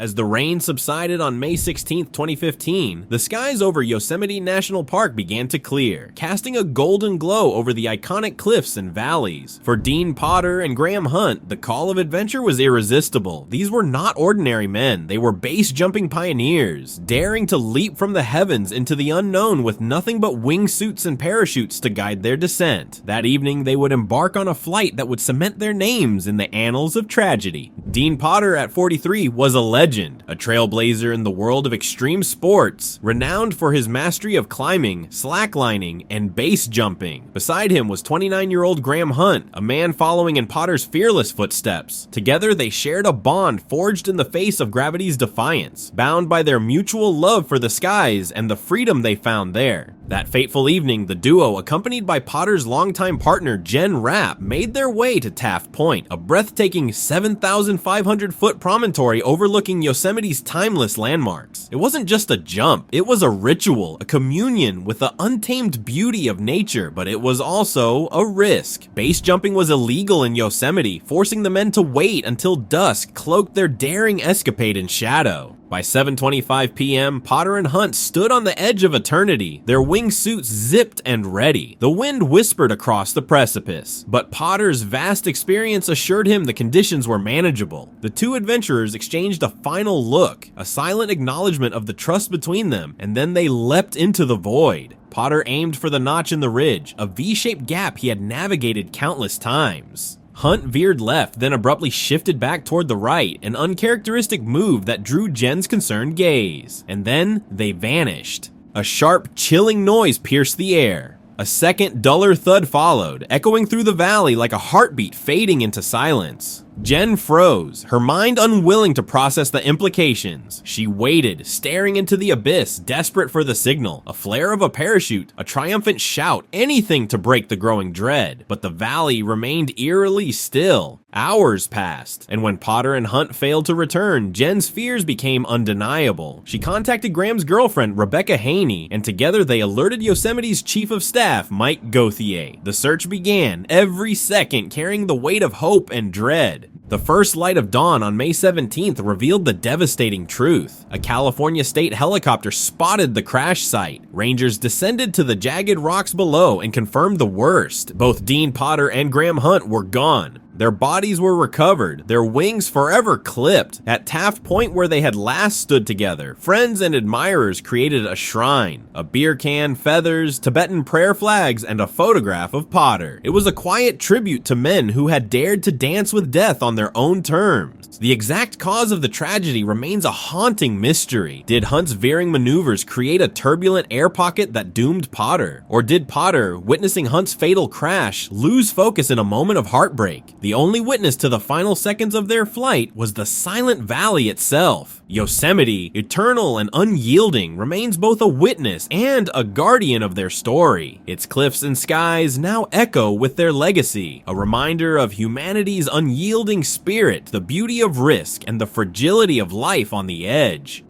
As the rain subsided on May 16, 2015, the skies over Yosemite National Park began to clear, casting a golden glow over the iconic cliffs and valleys. For Dean Potter and Graham Hunt, the call of adventure was irresistible. These were not ordinary men, they were base-jumping pioneers, daring to leap from the heavens into the unknown with nothing but wingsuits and parachutes to guide their descent. That evening, they would embark on a flight that would cement their names in the annals of tragedy. Dean Potter, at 43, was a legend, a trailblazer in the world of extreme sports, renowned for his mastery of climbing, slacklining, and base jumping. Beside him was 29-year-old Graham Hunt, a man following in Potter's fearless footsteps. Together, they shared a bond forged in the face of gravity's defiance, bound by their mutual love for the skies and the freedom they found there. That fateful evening, the duo, accompanied by Potter's longtime partner Jen Rapp, made their way to Taft Point, a breathtaking 7,500-foot promontory overlooking Yosemite's timeless landmarks. It wasn't just a jump, it was a ritual, a communion with the untamed beauty of nature, but it was also a risk. Base jumping was illegal in Yosemite, forcing the men to wait until dusk cloaked their daring escapade in shadow. By 7:25 p.m., Potter and Hunt stood on the edge of eternity, their wingsuits zipped and ready. The wind whispered across the precipice, but Potter's vast experience assured him the conditions were manageable. The two adventurers exchanged a final look, a silent acknowledgement of the trust between them, and then they leapt into the void. Potter aimed for the notch in the ridge, a V-shaped gap he had navigated countless times. Hunt veered left, then abruptly shifted back toward the right, an uncharacteristic move that drew Jen's concerned gaze. And then they vanished. A sharp, chilling noise pierced the air. A second, duller thud followed, echoing through the valley like a heartbeat fading into silence. Jen froze, her mind unwilling to process the implications. She waited, staring into the abyss, desperate for the signal, a flare of a parachute, a triumphant shout, anything to break the growing dread. But the valley remained eerily still. Hours passed, and when Potter and Hunt failed to return, Jen's fears became undeniable. She contacted Graham's girlfriend, Rebecca Haney, and together they alerted Yosemite's Chief of Staff, Mike Gauthier. The search began, every second carrying the weight of hope and dread. The first light of dawn on May 17th revealed the devastating truth. A California state helicopter spotted the crash site. Rangers descended to the jagged rocks below and confirmed the worst. Both Dean Potter and Graham Hunt were gone. Their bodies were recovered, their wings forever clipped. At Taft Point, where they had last stood together, friends and admirers created a shrine. A beer can, feathers, Tibetan prayer flags, and a photograph of Potter. It was a quiet tribute to men who had dared to dance with death on their own terms. The exact cause of the tragedy remains a haunting mystery. Did Hunt's veering maneuvers create a turbulent air pocket that doomed Potter? Or did Potter, witnessing Hunt's fatal crash, lose focus in a moment of heartbreak? The only witness to the final seconds of their flight was the silent valley itself. Yosemite, eternal and unyielding, remains both a witness and a guardian of their story. Its cliffs and skies now echo with their legacy, a reminder of humanity's unyielding spirit, the beauty of risk, and the fragility of life on the edge.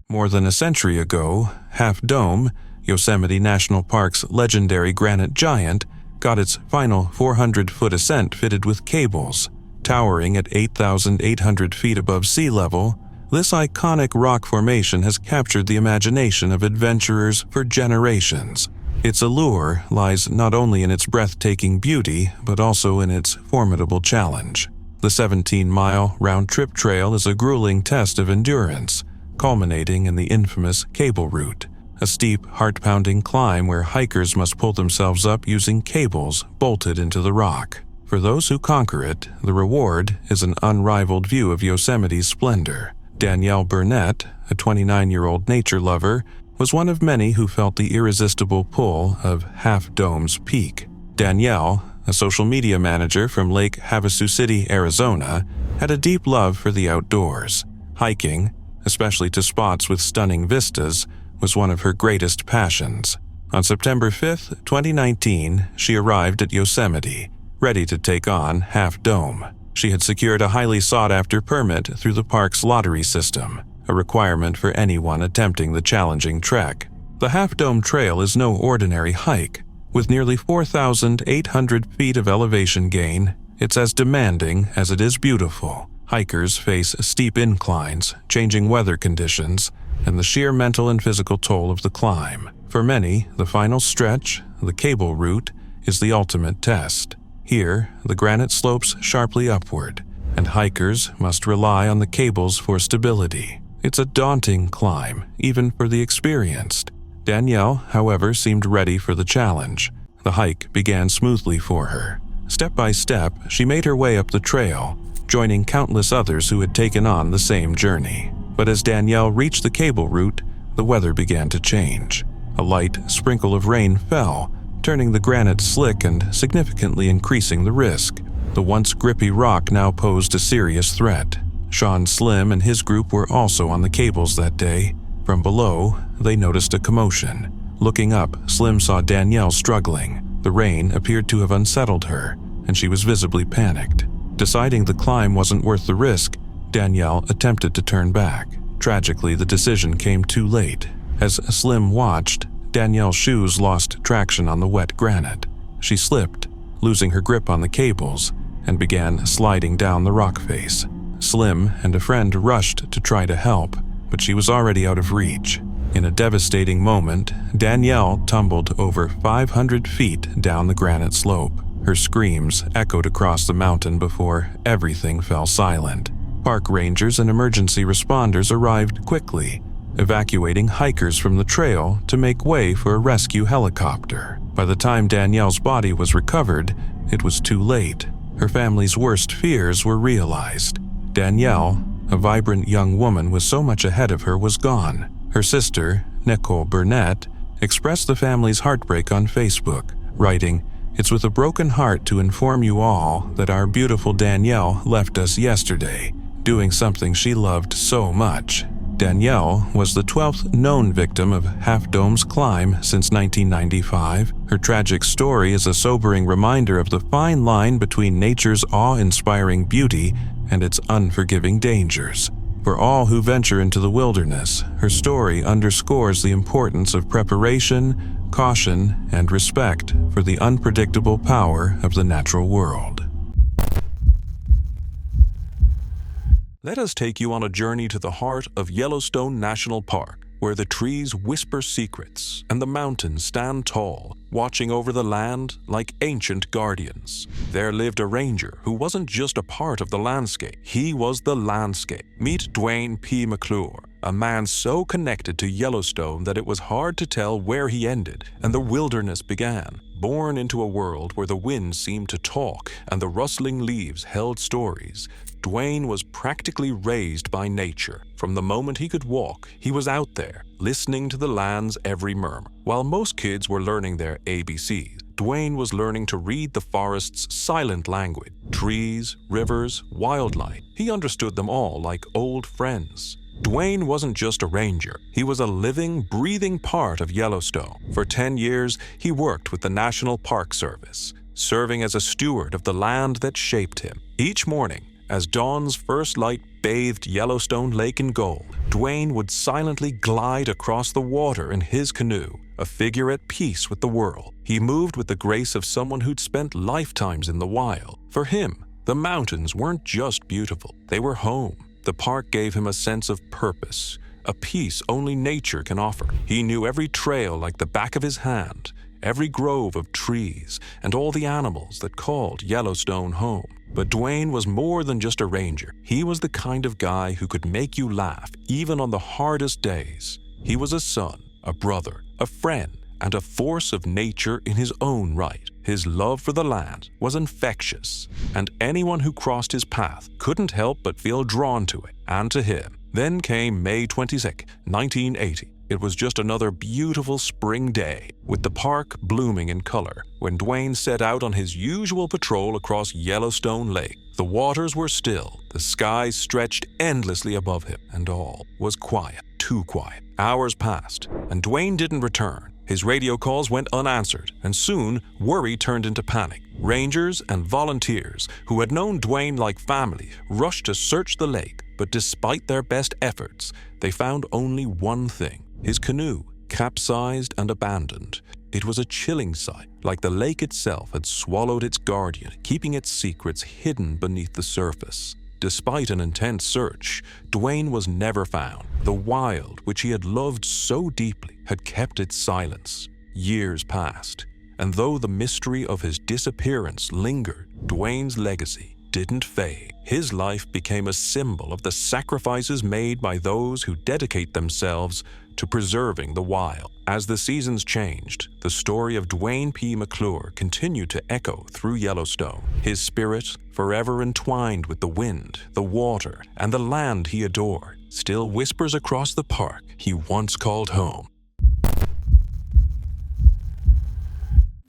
More than a century ago, Half Dome, Yosemite National Park's legendary granite giant, got its final 400-foot ascent fitted with cables. Towering at 8,800 feet above sea level, this iconic rock formation has captured the imagination of adventurers for generations. Its allure lies not only in its breathtaking beauty, but also in its formidable challenge. The 17-mile round-trip trail is a grueling test of endurance, culminating in the infamous Cable Route, a steep, heart-pounding climb where hikers must pull themselves up using cables bolted into the rock. For those who conquer it, the reward is an unrivaled view of Yosemite's splendor. Danielle Burnett, a 29-year-old nature lover, was one of many who felt the irresistible pull of Half Dome's peak. Danielle, a social media manager from Lake Havasu City, Arizona, had a deep love for the outdoors. Hiking, especially to spots with stunning vistas, was one of her greatest passions. On September 5, 2019, she arrived at Yosemite, ready to take on Half Dome. She had secured a highly sought-after permit through the park's lottery system, a requirement for anyone attempting the challenging trek. The Half Dome Trail is no ordinary hike. With nearly 4,800 feet of elevation gain, It's as demanding as it is beautiful. Hikers face steep inclines, changing weather conditions, and the sheer mental and physical toll of the climb. For many, the final stretch, the cable route, is the ultimate test. Here, the granite slopes sharply upward, and hikers must rely on the cables for stability. It's a daunting climb, even for the experienced. Danielle, however, seemed ready for the challenge. The hike began smoothly for her. Step by step, she made her way up the trail, joining countless others who had taken on the same journey. But as Danielle reached the cable route, the weather began to change. A light sprinkle of rain fell, turning the granite slick and significantly increasing the risk. The once grippy rock now posed a serious threat. Sean Slim and his group were also on the cables that day. From below, they noticed a commotion. Looking up, Slim saw Danielle struggling. The rain appeared to have unsettled her, and she was visibly panicked. Deciding the climb wasn't worth the risk, Danielle attempted to turn back. Tragically, the decision came too late. As Slim watched, Danielle's shoes lost traction on the wet granite. She slipped, losing her grip on the cables, and began sliding down the rock face. Slim and a friend rushed to try to help, but she was already out of reach. In a devastating moment, Danielle tumbled over 500 feet down the granite slope. Her screams echoed across the mountain before everything fell silent. Park rangers and emergency responders arrived quickly, evacuating hikers from the trail to make way for a rescue helicopter. By the time Danielle's body was recovered, it was too late. Her family's worst fears were realized. Danielle, a vibrant young woman with so much ahead of her, was gone. Her sister, Nicole Burnett, expressed the family's heartbreak on Facebook, writing, "It's with a broken heart to inform you all that our beautiful Danielle left us yesterday, doing something she loved so much." Danielle was the 12th known victim of Half Dome's climb since 1995. Her tragic story is a sobering reminder of the fine line between nature's awe-inspiring beauty and its unforgiving dangers. For all who venture into the wilderness, her story underscores the importance of preparation, caution, and respect for the unpredictable power of the natural world. Let us take you on a journey to the heart of Yellowstone National Park, where the trees whisper secrets and the mountains stand tall, watching over the land like ancient guardians. There lived a ranger who wasn't just a part of the landscape, he was the landscape. Meet Dwayne P. McClure, a man so connected to Yellowstone that it was hard to tell where he ended and the wilderness began. Born into a world where the wind seemed to talk and the rustling leaves held stories, Dwayne was practically raised by nature. From the moment he could walk, he was out there, listening to the land's every murmur. While most kids were learning their ABCs, Dwayne was learning to read the forest's silent language. Trees, rivers, wildlife. He understood them all like old friends. Dwayne wasn't just a ranger. He was a living, breathing part of Yellowstone. For 10 years, he worked with the National Park Service, serving as a steward of the land that shaped him. Each morning, as dawn's first light bathed Yellowstone Lake in gold, Dwayne would silently glide across the water in his canoe, a figure at peace with the world. He moved with the grace of someone who'd spent lifetimes in the wild. For him, the mountains weren't just beautiful, they were home. The park gave him a sense of purpose, a peace only nature can offer. He knew every trail like the back of his hand, every grove of trees, and all the animals that called Yellowstone home. But Dwayne was more than just a ranger. He was the kind of guy who could make you laugh, even on the hardest days. He was a son, a brother, a friend, and a force of nature in his own right. His love for the land was infectious, and anyone who crossed his path couldn't help but feel drawn to it and to him. Then came May 22, 1980. It was just another beautiful spring day, with the park blooming in color, when Dwayne set out on his usual patrol across Yellowstone Lake. The waters were still, the skies stretched endlessly above him, and all was quiet, too quiet. Hours passed, and Dwayne didn't return. His radio calls went unanswered, and soon worry turned into panic. Rangers and volunteers who had known Dwayne like family rushed to search the lake, but despite their best efforts, they found only one thing: his canoe, capsized and abandoned. It was a chilling sight. like the lake itself had swallowed its guardian, keeping its secrets hidden beneath the surface. Despite an intense search, Duane was never found. The wild, which he had loved so deeply, had kept its silence. Years passed, and though the mystery of his disappearance lingered, Duane's legacy didn't fade. His life became a symbol of the sacrifices made by those who dedicate themselves to preserving the wild. As the seasons changed, the story of Duane P. McClure continued to echo through Yellowstone. His spirit, forever entwined with the wind, the water, and the land he adored, still whispers across the park he once called home.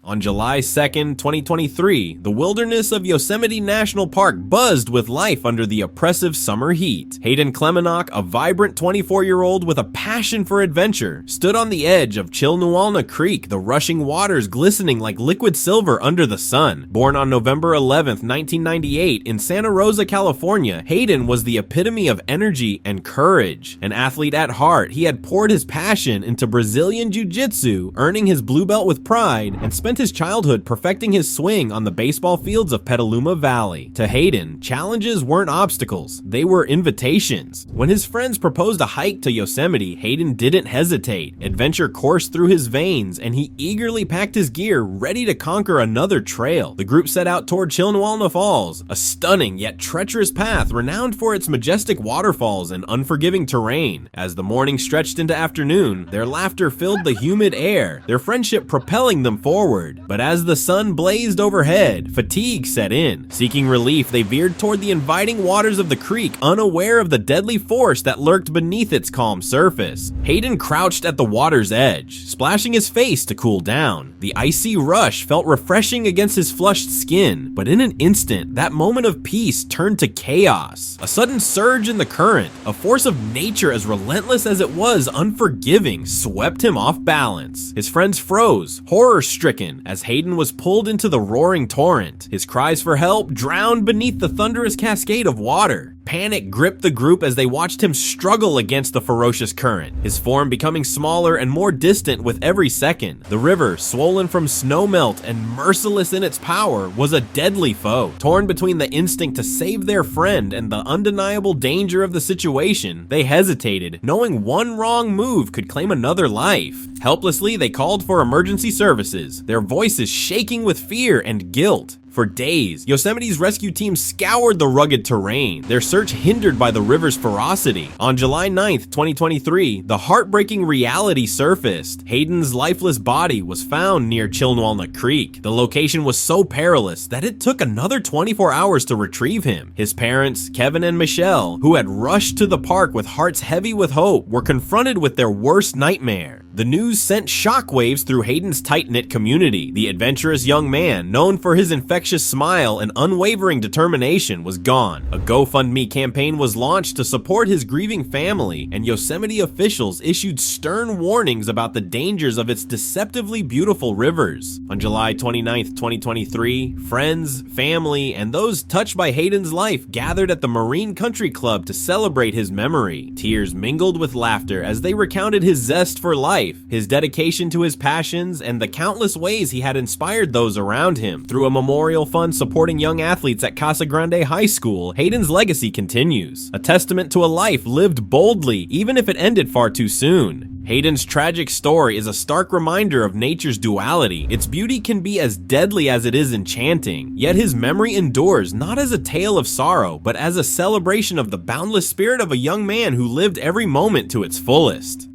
On July 2nd, 2023, the wilderness of Yosemite National Park buzzed with life under the oppressive summer heat. Hayden Klemenach, a vibrant 24-year-old with a passion for adventure, stood on the edge of Chilwalna Creek, the rushing waters glistening like liquid silver under the sun. Born on November 11th, 1998 in Santa Rosa, California, Hayden was the epitome of energy and courage. An athlete at heart, he had poured his passion into Brazilian Jiu-Jitsu, earning his blue belt with pride, and spent his childhood perfecting his swing on the baseball fields of Petaluma Valley. To Hayden, challenges weren't obstacles, they were invitations. When his friends proposed a hike to Yosemite, Hayden didn't hesitate. Adventure coursed through his veins, and he eagerly packed his gear, ready to conquer another trail. The group set out toward Chilwalna Falls, a stunning yet treacherous path renowned for its majestic waterfalls and unforgiving terrain. As the morning stretched into afternoon, their laughter filled the humid air, their friendship propelling them forward. But as the sun blazed overhead, fatigue set in. Seeking relief, they veered toward the inviting waters of the creek, unaware of the deadly force that lurked beneath its calm surface. Hayden crouched at the water's edge, splashing his face to cool down. The icy rush felt refreshing against his flushed skin, but in an instant, that moment of peace turned to chaos. A sudden surge in the current, a force of nature as relentless as it was unforgiving, swept him off balance. His friends froze, horror-stricken, as Hayden was pulled into the roaring torrent. His cries for help drowned beneath the thunderous cascade of water. Panic gripped the group as they watched him struggle against the ferocious current, his form becoming smaller and more distant with every second. The river, swollen from snowmelt and merciless in its power, was a deadly foe. Torn between the instinct to save their friend and the undeniable danger of the situation, they hesitated, knowing one wrong move could claim another life. Helplessly, they called for emergency services, their voices shaking with fear and guilt. For days, Yosemite's rescue team scoured the rugged terrain, their search hindered by the river's ferocity. On July 9th, 2023, the heartbreaking reality surfaced. Hayden's lifeless body was found near Chilwalna Creek. The location was so perilous that it took another 24 hours to retrieve him. His parents, Kevin and Michelle, who had rushed to the park with hearts heavy with hope, were confronted with their worst nightmare. The news sent shockwaves through Hayden's tight-knit community. The adventurous young man, known for his infectious smile and unwavering determination, was gone. A GoFundMe campaign was launched to support his grieving family, and Yosemite officials issued stern warnings about the dangers of its deceptively beautiful rivers. On July 29th, 2023, friends, family, and those touched by Hayden's life gathered at the Marine Country Club to celebrate his memory. Tears mingled with laughter as they recounted his zest for life, his dedication to his passions, and the countless ways he had inspired those around him. Through a memorial fund supporting young athletes at Casa Grande High School, Hayden's legacy continues, a testament to a life lived boldly, even if it ended far too soon. Hayden's tragic story is a stark reminder of nature's duality. Its beauty can be as deadly as it is enchanting, yet his memory endures not as a tale of sorrow, but as a celebration of the boundless spirit of a young man who lived every moment to its fullest.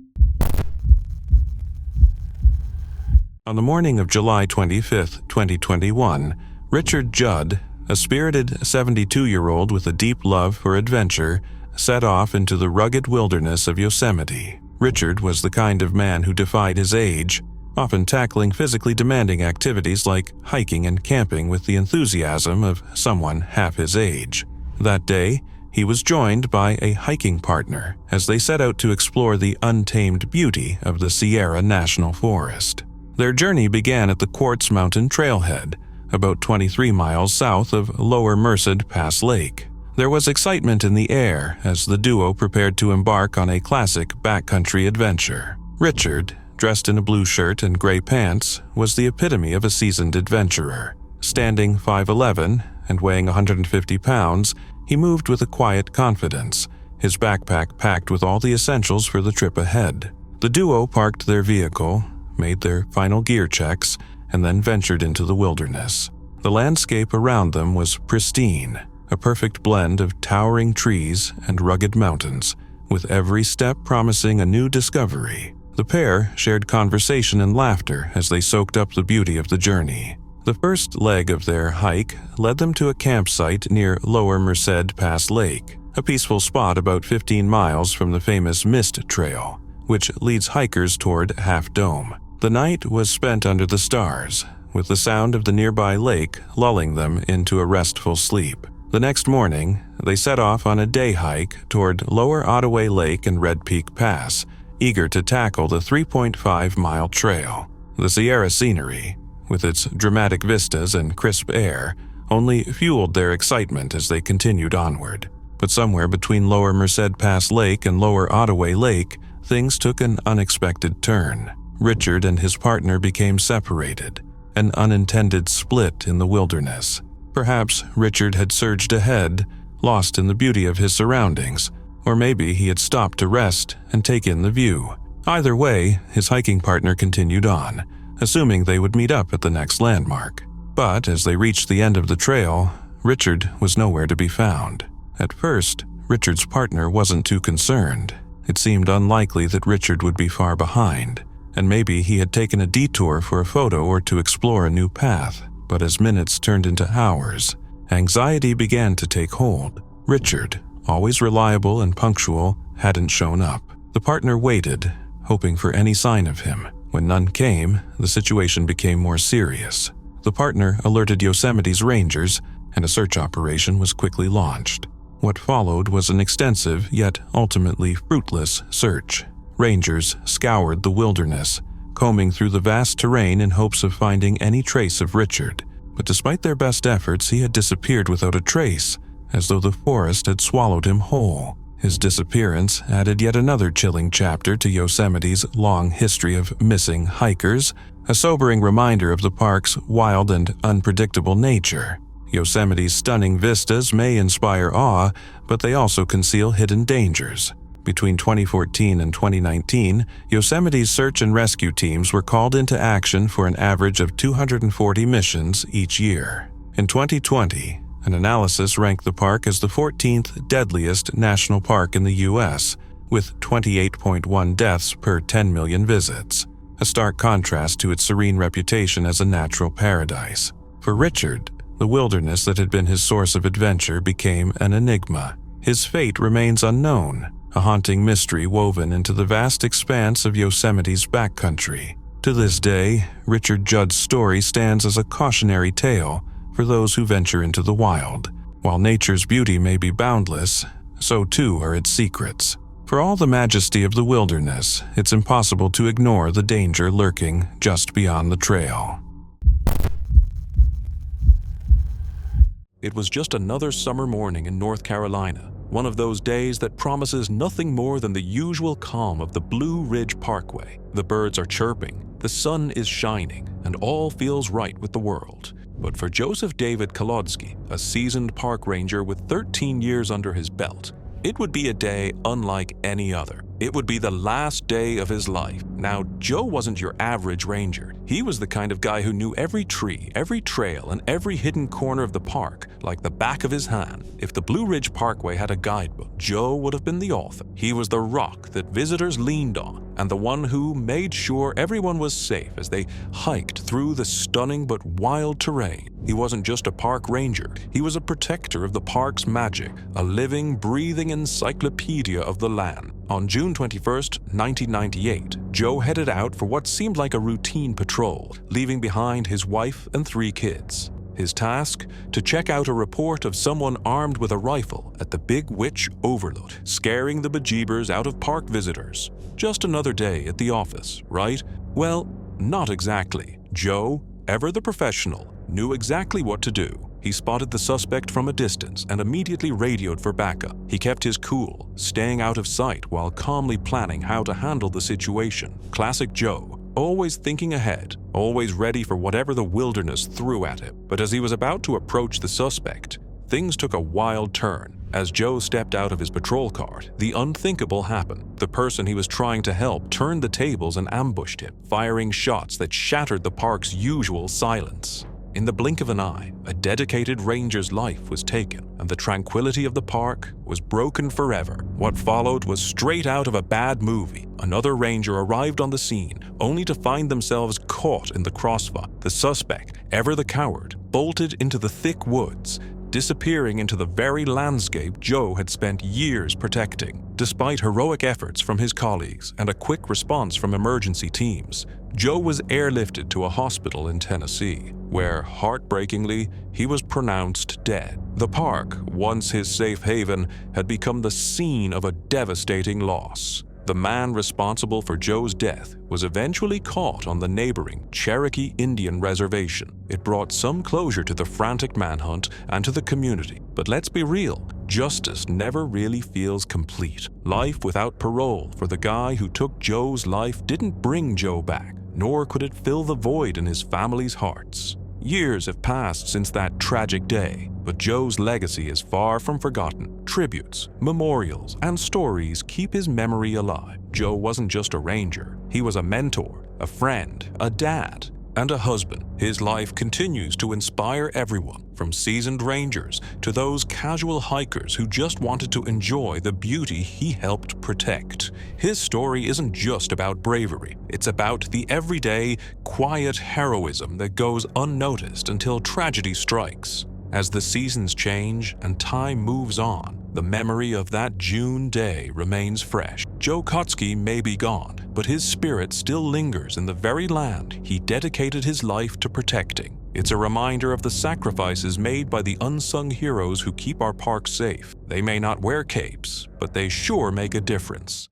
On the morning of July 25, 2021, Richard Jud, a spirited 72-year-old with a deep love for adventure, set off into the rugged wilderness of Yosemite. Richard was the kind of man who defied his age, often tackling physically demanding activities like hiking and camping with the enthusiasm of someone half his age. That day, he was joined by a hiking partner as they set out to explore the untamed beauty of the Sierra National Forest. Their journey began at the Quartz Mountain Trailhead, about 23 miles south of Lower Merced Pass Lake. There was excitement in the air as the duo prepared to embark on a classic backcountry adventure. Richard, dressed in a blue shirt and gray pants, was the epitome of a seasoned adventurer. Standing 5'11" and weighing 150 pounds, he moved with a quiet confidence, his backpack packed with all the essentials for the trip ahead. The duo parked their vehicle, made their final gear checks, and then ventured into the wilderness. The landscape around them was pristine, a perfect blend of towering trees and rugged mountains, with every step promising a new discovery. The pair shared conversation and laughter as they soaked up the beauty of the journey. The first leg of their hike led them to a campsite near Lower Merced Pass Lake, a peaceful spot about 15 miles from the famous Mist Trail, which leads hikers toward Half Dome. The night was spent under the stars, with the sound of the nearby lake lulling them into a restful sleep. The next morning, they set off on a day hike toward Lower Ottaway Lake and Red Peak Pass, eager to tackle the 3.5-mile trail. The Sierra scenery, with its dramatic vistas and crisp air, only fueled their excitement as they continued onward. But somewhere between Lower Merced Pass Lake and Lower Ottaway Lake, things took an unexpected turn. Richard and his partner became separated, an unintended split in the wilderness. Perhaps Richard had surged ahead, lost in the beauty of his surroundings, or maybe he had stopped to rest and take in the view. Either way, his hiking partner continued on, assuming they would meet up at the next landmark. But as they reached the end of the trail, Richard was nowhere to be found. At first, Richard's partner wasn't too concerned. It seemed unlikely that Richard would be far behind, and maybe he had taken a detour for a photo or to explore a new path. But as minutes turned into hours, anxiety began to take hold. Richard, always reliable and punctual, hadn't shown up. The partner waited, hoping for any sign of him. When none came, the situation became more serious. The partner alerted Yosemite's rangers, and a search operation was quickly launched. What followed was an extensive, yet ultimately fruitless, search. Rangers scoured the wilderness, combing through the vast terrain in hopes of finding any trace of Richard. But despite their best efforts, he had disappeared without a trace, as though the forest had swallowed him whole. His disappearance added yet another chilling chapter to Yosemite's long history of missing hikers, a sobering reminder of the park's wild and unpredictable nature. Yosemite's stunning vistas may inspire awe, but they also conceal hidden dangers. Between 2014 and 2019, Yosemite's search and rescue teams were called into action for an average of 240 missions each year. In 2020, an analysis ranked the park as the 14th deadliest national park in the U.S., with 28.1 deaths per 10 million visits, a stark contrast to its serene reputation as a natural paradise. For Richard, the wilderness that had been his source of adventure became an enigma. His fate remains unknown, a haunting mystery woven into the vast expanse of Yosemite's backcountry. To this day, Richard Jud's story stands as a cautionary tale for those who venture into the wild. While nature's beauty may be boundless, so too are its secrets. For all the majesty of the wilderness, it's impossible to ignore the danger lurking just beyond the trail. It was just another summer morning in North Carolina, one of those days that promises nothing more than the usual calm of the Blue Ridge Parkway. The birds are chirping, the sun is shining, and all feels right with the world. But for Joseph David Kodsky, a seasoned park ranger with 13 years under his belt, it would be a day unlike any other. It would be the last day of his life. Now, Joe wasn't your average ranger. He was the kind of guy who knew every tree, every trail, and every hidden corner of the park like the back of his hand. If the Blue Ridge Parkway had a guidebook, Joe would have been the author. He was the rock that visitors leaned on, and the one who made sure everyone was safe as they hiked through the stunning but wild terrain. He wasn't just a park ranger. He was a protector of the park's magic, a living, breathing encyclopedia of the land. On June 21st, 1998, Joe headed out for what seemed like a routine patrol, leaving behind his wife and 3 kids. His task? To check out a report of someone armed with a rifle at the Big Witch Overlook, scaring the bejeebers out of park visitors. Just another day at the office, right? Well, not exactly. Joe, ever the professional, knew exactly what to do. He spotted the suspect from a distance and immediately radioed for backup. He kept his cool, staying out of sight while calmly planning how to handle the situation. Classic Joe, always thinking ahead, always ready for whatever the wilderness threw at him. But as he was about to approach the suspect, things took a wild turn. As Joe stepped out of his patrol car, the unthinkable happened. The person he was trying to help turned the tables and ambushed him, firing shots that shattered the park's usual silence. In the blink of an eye, a dedicated ranger's life was taken, and the tranquility of the park was broken forever. What followed was straight out of a bad movie. Another ranger arrived on the scene, only to find themselves caught in the crossfire. The suspect, ever the coward, bolted into the thick woods, disappearing into the very landscape Joe had spent years protecting. Despite heroic efforts from his colleagues and a quick response from emergency teams, Joe was airlifted to a hospital in Tennessee, where, heartbreakingly, he was pronounced dead. The park, once his safe haven, had become the scene of a devastating loss. The man responsible for Joe's death was eventually caught on the neighboring Cherokee Indian reservation. It brought some closure to the frantic manhunt and to the community. But let's be real, justice never really feels complete. Life without parole for the guy who took Joe's life didn't bring Joe back, nor could it fill the void in his family's hearts. Years have passed since that tragic day, but Joe's legacy is far from forgotten. Tributes, memorials, and stories keep his memory alive. Joe wasn't just a ranger. He was a mentor, a friend, a dad, and a husband. His life continues to inspire everyone, from seasoned rangers to those casual hikers who just wanted to enjoy the beauty he helped protect. His story isn't just about bravery. It's about the everyday, quiet heroism that goes unnoticed until tragedy strikes. As the seasons change and time moves on, the memory of that June day remains fresh. Joe Kodsky may be gone, but his spirit still lingers in the very land he dedicated his life to protecting. It's a reminder of the sacrifices made by the unsung heroes who keep our parks safe. They may not wear capes, but they sure make a difference.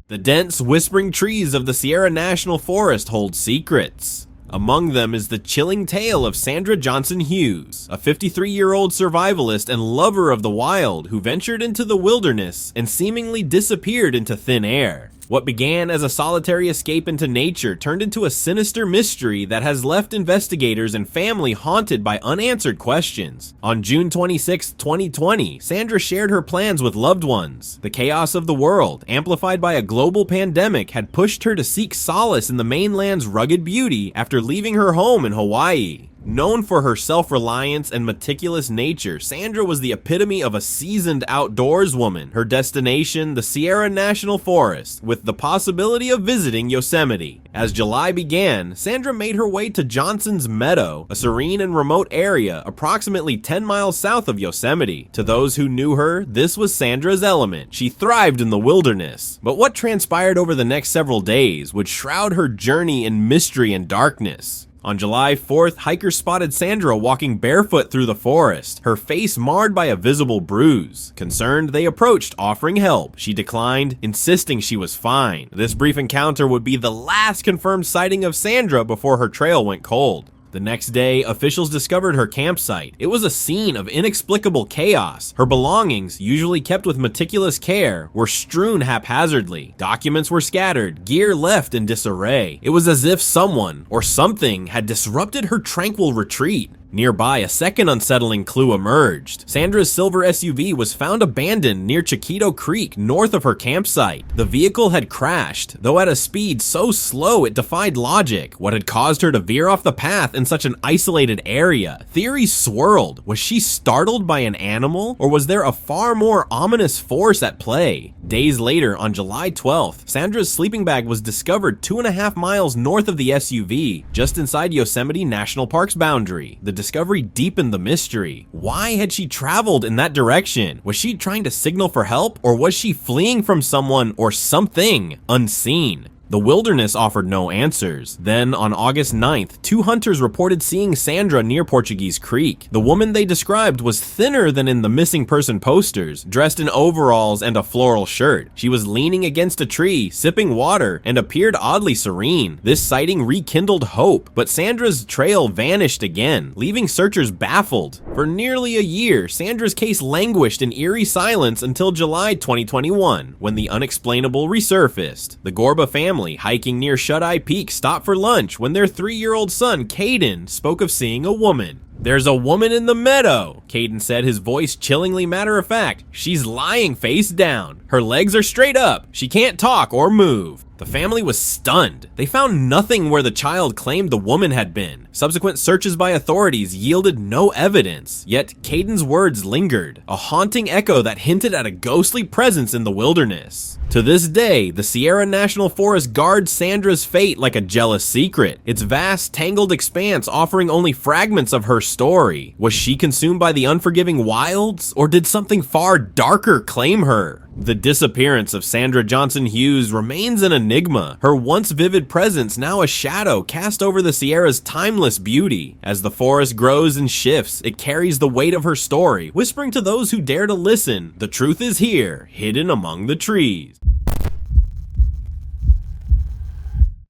The dense, whispering trees of the Sierra National Forest hold secrets. Among them is the chilling tale of Sandra Johnson Hughes, a 53-year-old survivalist and lover of the wild who ventured into the wilderness and seemingly disappeared into thin air. What began as a solitary escape into nature turned into a sinister mystery that has left investigators and family haunted by unanswered questions. On June 26, 2020, Sandra shared her plans with loved ones. The chaos of the world, amplified by a global pandemic, had pushed her to seek solace in the mainland's rugged beauty after leaving her home in Hawaii. Known for her self-reliance and meticulous nature, Sandra was the epitome of a seasoned outdoors woman. Her destination, the Sierra National Forest, with the possibility of visiting Yosemite. As July began, Sandra made her way to Johnson's Meadow, a serene and remote area approximately 10 miles south of Yosemite. To those who knew her, this was Sandra's element. She thrived in the wilderness. But what transpired over the next several days would shroud her journey in mystery and darkness. On July 4th, hikers spotted Sandra walking barefoot through the forest, her face marred by a visible bruise. Concerned, they approached, offering help. She declined, insisting she was fine. This brief encounter would be the last confirmed sighting of Sandra before her trail went cold. The next day, officials discovered her campsite. It was a scene of inexplicable chaos. Her belongings, usually kept with meticulous care, were strewn haphazardly. Documents were scattered, gear left in disarray. It was as if someone or something had disrupted her tranquil retreat. Nearby, a second unsettling clue emerged. Sandra's silver SUV was found abandoned near Chiquito Creek, north of her campsite. The vehicle had crashed, though at a speed so slow it defied logic. What had caused her to veer off the path in such an isolated area? Theories swirled. Was she startled by an animal, or was there a far more ominous force at play? Days later, on July 12th, Sandra's sleeping bag was discovered 2.5 miles north of the SUV, just inside Yosemite National Park's boundary. The discovery deepened the mystery. Why had she traveled in that direction? Was she trying to signal for help, or was she fleeing from someone or something unseen? The wilderness offered no answers. Then, on August 9th, 2 hunters reported seeing Sandra near Portuguese Creek. The woman they described was thinner than in the missing person posters, dressed in overalls and a floral shirt. She was leaning against a tree, sipping water, and appeared oddly serene. This sighting rekindled hope, but Sandra's trail vanished again, leaving searchers baffled. For nearly a year, Sandra's case languished in eerie silence until July 2021, when the unexplainable resurfaced. The Gorba family, hiking near Shut-Eye Peak, stopped for lunch when their 3-year-old son, Caden, spoke of seeing a woman. "There's a woman in the meadow," Caden said, his voice chillingly matter-of-fact. "She's lying face down. Her legs are straight up. She can't talk or move." The family was stunned. They found nothing where the child claimed the woman had been. Subsequent searches by authorities yielded no evidence, yet Caden's words lingered, a haunting echo that hinted at a ghostly presence in the wilderness. To this day, the Sierra National Forest guards Sandra's fate like a jealous secret, its vast, tangled expanse offering only fragments of her story. Was she consumed by the unforgiving wilds, or did something far darker claim her? The disappearance of Sandra Johnson Hughes remains an enigma, her once vivid presence now a shadow cast over the Sierra's timeless beauty. As the forest grows and shifts, it carries the weight of her story, whispering to those who dare to listen, the truth is here, hidden among the trees.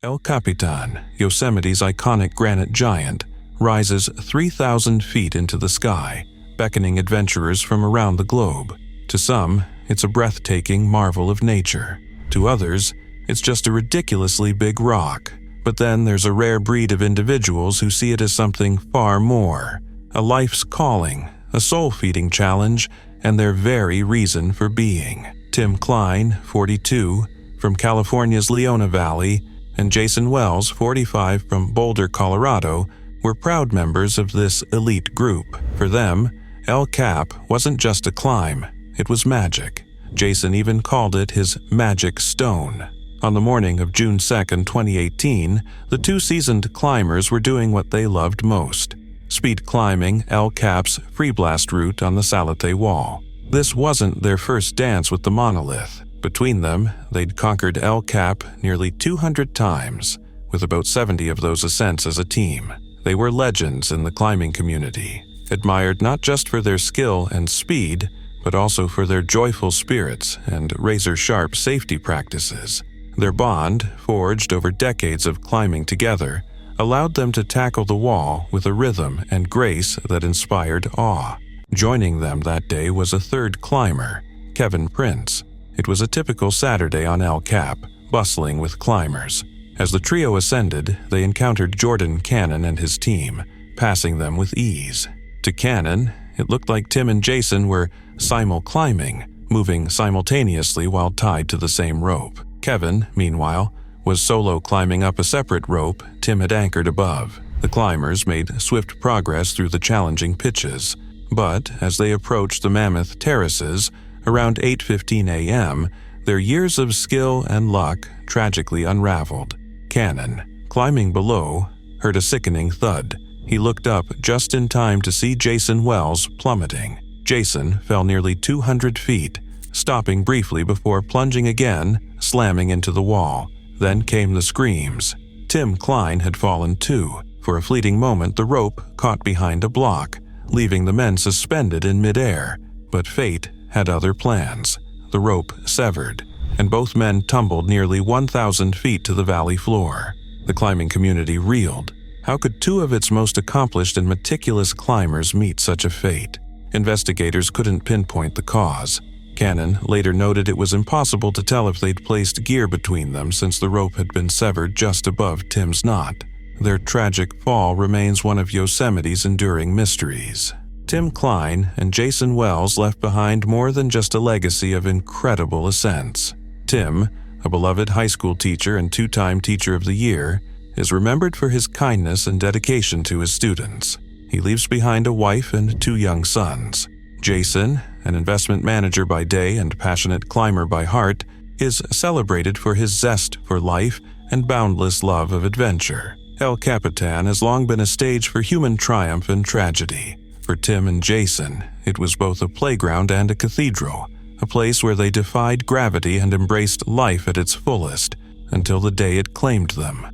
El Capitan, Yosemite's iconic granite giant, rises 3,000 feet into the sky, beckoning adventurers from around the globe. To some, it's a breathtaking marvel of nature. To others, it's just a ridiculously big rock. But then there's a rare breed of individuals who see it as something far more. A life's calling, a soul-feeding challenge, and their very reason for being. Tim Klein, 42, from California's Leona Valley, and Jason Wells, 45, from Boulder, Colorado, were proud members of this elite group. For them, El Cap wasn't just a climb, it was magic. Jason even called it his magic stone. On the morning of June 2, 2018, the 2 seasoned climbers were doing what they loved most, speed climbing El Cap's free blast route on the Salate Wall. This wasn't their first dance with the monolith. Between them, they'd conquered El Cap nearly 200 times, with about 70 of those ascents as a team. They were legends in the climbing community, admired not just for their skill and speed, but also for their joyful spirits and razor-sharp safety practices. Their bond, forged over decades of climbing together, allowed them to tackle the wall with a rhythm and grace that inspired awe. Joining them that day was a third climber, Kevin Prince. It was a typical Saturday on El Cap, bustling with climbers. As the trio ascended, they encountered Jordan Cannon and his team, passing them with ease. To Cannon, it looked like Tim and Jason were simul-climbing, moving simultaneously while tied to the same rope. Kevin, meanwhile, was solo climbing up a separate rope Tim had anchored above. The climbers made swift progress through the challenging pitches, but as they approached the mammoth terraces, around 8:15 a.m., their years of skill and luck tragically unraveled. Cannon, climbing below, heard a sickening thud. He looked up just in time to see Jason Wells plummeting. Jason fell nearly 200 feet, stopping briefly before plunging again, slamming into the wall. Then came the screams. Tim Klein had fallen too. For a fleeting moment, the rope caught behind a block, leaving the men suspended in midair. But fate had other plans. The rope severed, and both men tumbled nearly 1,000 feet to the valley floor. The climbing community reeled. How could 2 of its most accomplished and meticulous climbers meet such a fate? Investigators couldn't pinpoint the cause. Cannon later noted it was impossible to tell if they'd placed gear between them since the rope had been severed just above Tim's knot. Their tragic fall remains one of Yosemite's enduring mysteries. Tim Klein and Jason Wells left behind more than just a legacy of incredible ascents. Tim, a beloved high school teacher and 2-time Teacher of the Year, is remembered for his kindness and dedication to his students. He leaves behind a wife and 2 young sons. Jason, an investment manager by day and passionate climber by heart, is celebrated for his zest for life and boundless love of adventure. El Capitan has long been a stage for human triumph and tragedy. For Tim and Jason, it was both a playground and a cathedral, a place where they defied gravity and embraced life at its fullest, until the day it claimed them.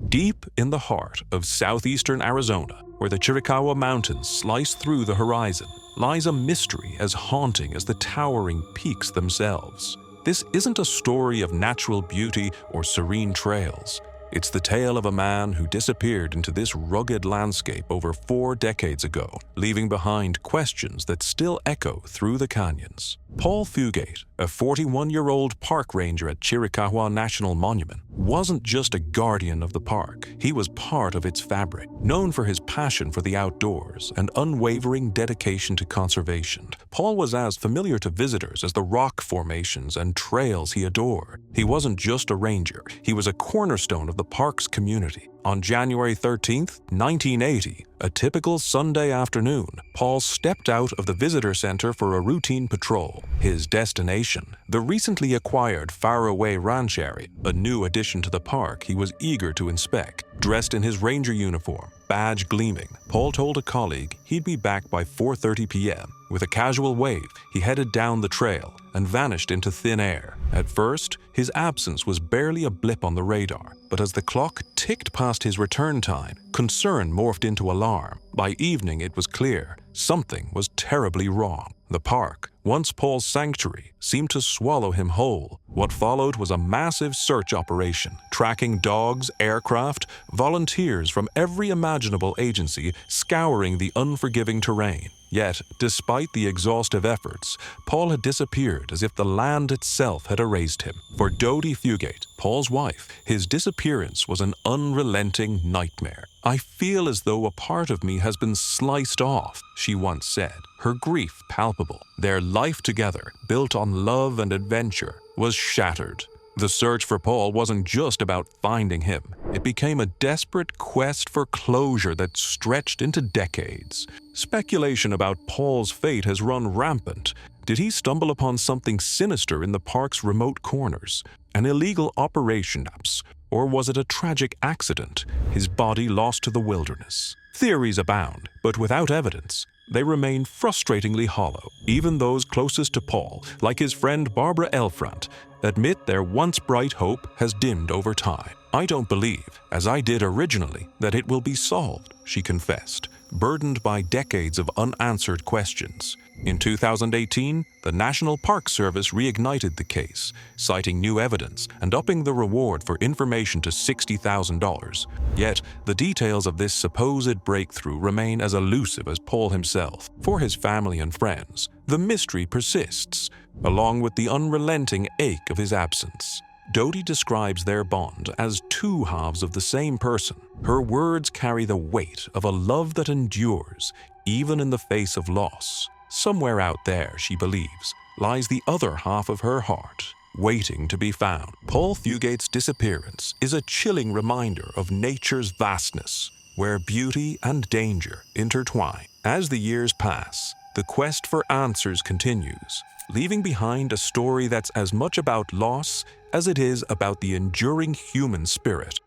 Deep in the heart of southeastern Arizona, where the Chiricahua Mountains slice through the horizon, lies a mystery as haunting as the towering peaks themselves. This isn't a story of natural beauty or serene trails. It's the tale of a man who disappeared into this rugged landscape over 4 decades ago, leaving behind questions that still echo through the canyons. Paul Fugate, a 41-year-old park ranger at Chiricahua National Monument, wasn't just a guardian of the park. He was part of its fabric. Known for his passion for the outdoors and unwavering dedication to conservation, Paul was as familiar to visitors as the rock formations and trails he adored. He wasn't just a ranger, he was a cornerstone of the park's community. On January 13, 1980, a typical Sunday afternoon, Paul stepped out of the visitor center for a routine patrol. His destination, the recently acquired Faraway Ranch area, a new addition to the park he was eager to inspect. Dressed in his ranger uniform, badge gleaming, Paul told a colleague he'd be back by 4:30 p.m. With a casual wave, he headed down the trail and vanished into thin air. At first, his absence was barely a blip on the radar, but as the clock ticked past his return time, concern morphed into alarm. By evening, it was clear something was terribly wrong. The park, once Paul's sanctuary, seemed to swallow him whole. What followed was a massive search operation, tracking dogs, aircraft, volunteers from every imaginable agency scouring the unforgiving terrain. Yet, despite the exhaustive efforts, Paul had disappeared as if the land itself had erased him. For Dodie Fugate, Paul's wife, his disappearance was an unrelenting nightmare. "I feel as though a part of me has been sliced off," she once said, her grief palpable. Their life together, built on love and adventure, was shattered. The search for Paul wasn't just about finding him. It became a desperate quest for closure that stretched into decades. Speculation about Paul's fate has run rampant. Did he stumble upon something sinister in the park's remote corners? An illegal operation, perhaps? Or was it a tragic accident, his body lost to the wilderness? Theories abound, but without evidence, they remain frustratingly hollow. Even those closest to Paul, like his friend Barbara Elfrant, admit their once bright hope has dimmed over time. "I don't believe, as I did originally, that it will be solved," she confessed, burdened by decades of unanswered questions. In 2018, the National Park Service reignited the case, citing new evidence and upping the reward for information to $60,000. Yet, the details of this supposed breakthrough remain as elusive as Paul himself. For his family and friends, the mystery persists, along with the unrelenting ache of his absence. Dodie describes their bond as two halves of the same person. Her words carry the weight of a love that endures, even in the face of loss. Somewhere out there, she believes, lies the other half of her heart, waiting to be found. Paul Fugate's disappearance is a chilling reminder of nature's vastness, where beauty and danger intertwine. As the years pass, the quest for answers continues, leaving behind a story that's as much about loss as it is about the enduring human spirit.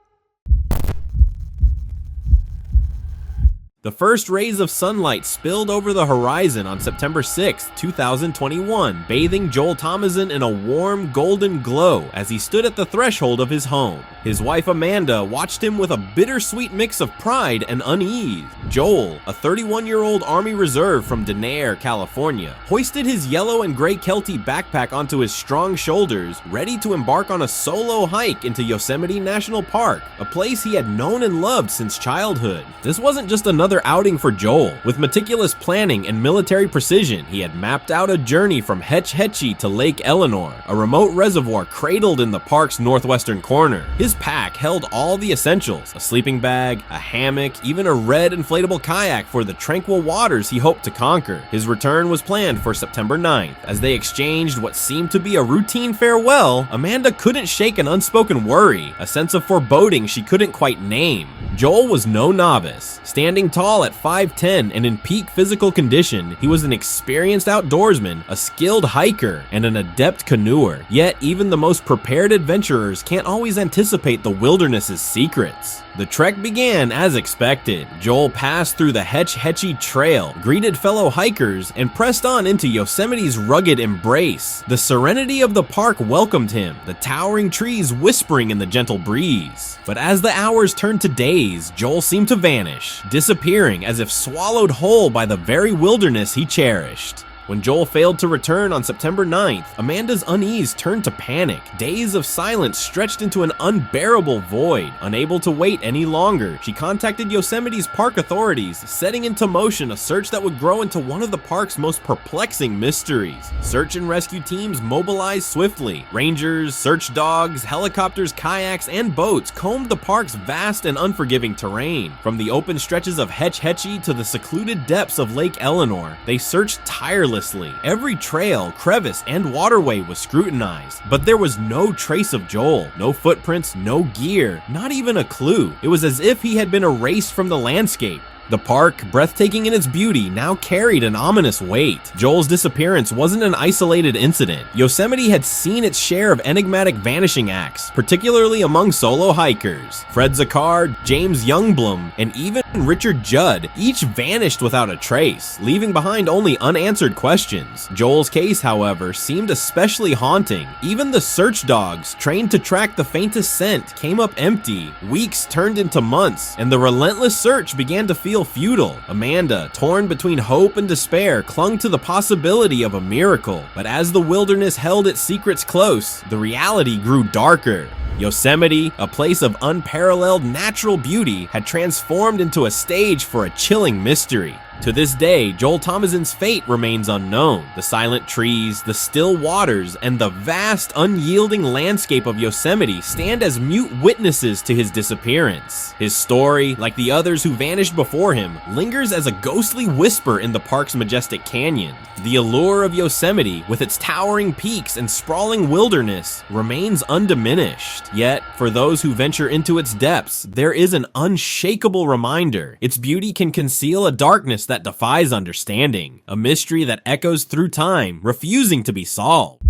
The first rays of sunlight spilled over the horizon on September 6, 2021, bathing Joel Thomazin in a warm, golden glow as he stood at the threshold of his home. His wife Amanda watched him with a bittersweet mix of pride and unease. Joel, a 31-year-old Army Reserve from Denair, California, hoisted his yellow and gray Kelty backpack onto his strong shoulders, ready to embark on a solo hike into Yosemite National Park, a place he had known and loved since childhood. This wasn't just another outing for Joel. With meticulous planning and military precision, he had mapped out a journey from Hetch Hetchy to Lake Eleanor, a remote reservoir cradled in the park's northwestern corner. His pack held all the essentials: a sleeping bag, a hammock, even a red inflatable kayak for the tranquil waters he hoped to conquer. His return was planned for September 9th. As they exchanged what seemed to be a routine farewell, Amanda couldn't shake an unspoken worry, a sense of foreboding she couldn't quite name. Joel was no novice. Standing tall tall at 5'10" and in peak physical condition, he was an experienced outdoorsman, a skilled hiker, and an adept canoeer. Yet, even the most prepared adventurers can't always anticipate the wilderness's secrets. The trek began as expected. Joel passed through the Hetch Hetchy Trail, greeted fellow hikers, and pressed on into Yosemite's rugged embrace. The serenity of the park welcomed him, the towering trees whispering in the gentle breeze. But as the hours turned to days, Joel seemed to vanish, disappearing as if swallowed whole by the very wilderness he cherished. When Joel failed to return on September 9th, Amanda's unease turned to panic. Days of silence stretched into an unbearable void. Unable to wait any longer, she contacted Yosemite's park authorities, setting into motion a search that would grow into one of the park's most perplexing mysteries. Search and rescue teams mobilized swiftly. Rangers, search dogs, helicopters, kayaks, and boats combed the park's vast and unforgiving terrain. From the open stretches of Hetch Hetchy to the secluded depths of Lake Eleanor, they searched tirelessly. Every trail, crevice, and waterway was scrutinized, but there was no trace of Joel, no footprints, no gear, not even a clue. It was as if he had been erased from the landscape. The park, breathtaking in its beauty, now carried an ominous weight. Joel's disappearance wasn't an isolated incident. Yosemite had seen its share of enigmatic vanishing acts, particularly among solo hikers. Fred Zakar, James Youngblum, and even Richard Jud each vanished without a trace, leaving behind only unanswered questions. Joel's case, however, seemed especially haunting. Even the search dogs, trained to track the faintest scent, came up empty. Weeks turned into months, and the relentless search began to feel futile. Amanda, torn between hope and despair, clung to the possibility of a miracle. But as the wilderness held its secrets close, the reality grew darker. Yosemite, a place of unparalleled natural beauty, had transformed into a stage for a chilling mystery. To this day, Joel Thomazin's fate remains unknown. The silent trees, the still waters, and the vast, unyielding landscape of Yosemite stand as mute witnesses to his disappearance. His story, like the others who vanished before him, lingers as a ghostly whisper in the park's majestic canyon. The allure of Yosemite, with its towering peaks and sprawling wilderness, remains undiminished. Yet, for those who venture into its depths, there is an unshakable reminder. Its beauty can conceal a darkness that defies understanding, a mystery that echoes through time, refusing to be solved.